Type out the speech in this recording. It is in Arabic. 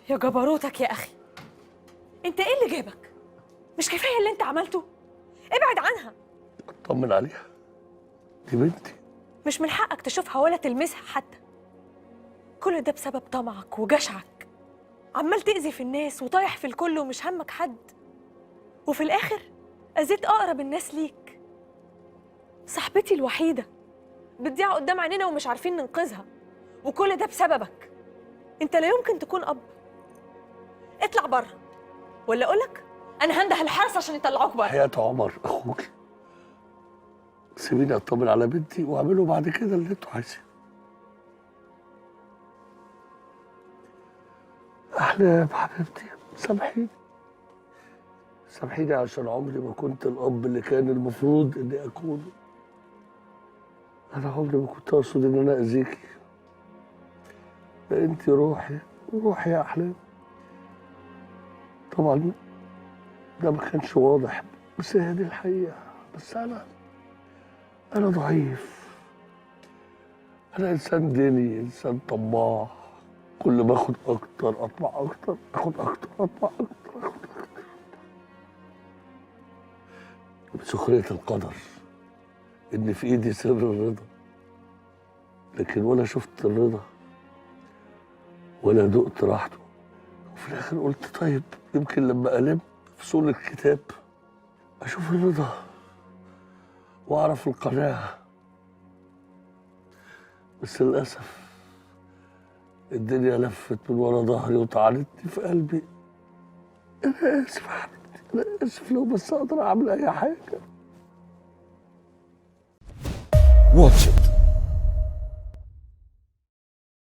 يا جبروتك يا اخي، انت ايه اللي جابك؟ مش كفايه اللي انت عملته؟ ابعد عنها. اطمن عليها، دي بنتي. مش من حقك تشوفها ولا تلمسها حتى. كل ده بسبب طمعك وجشعك، عمال تأذي في الناس وطايح في الكل ومش همك حد، وفي الآخر أذيت أقرب الناس ليك. صاحبتي الوحيدة بتضيع قدام عينينا ومش عارفين ننقذها، وكل ده بسببك. انت لا يمكن تكون أب. اطلع بره، ولا أقولك أنا هنده الحرس عشان يطلعوك بره. حياة عمر أخوك، سيبيني أطمن على بنتي وأعملوا بعد كده اللي أنتوا عايزينه. أحلام حبيبتي، سامحيني سامحيني عشان عمري ما كنت الأب اللي كان المفروض إني أكونه. أنا عمري ما كنت أقصد إن أنا أذيكي. ده أنتي روحي، روحي يا أحلام. طبعا ده ما كانش واضح، بس هي دي الحقيقة. بس أنا ضعيف، أنا إنسان ديني، إنسان طماع. كل ما آخد أكتر أطمع أكتر، آخد أكتر أطمع أكتر، آخد أكتر. بسخرية القدر إن في إيدي سر الرضا، لكن ولا شفت الرضا ولا دقت راحته. وفي الآخر قلت طيب يمكن لما ألم فصول الكتاب أشوف الرضا وأعرف القناعة. بس للأسف الدنيا لفت من ورا ظهري وطعنتني في قلبي. أنا آسف يا حبيبتي، أنا آسف لو بس أقدر أعمل أي حاجة. واتش إت.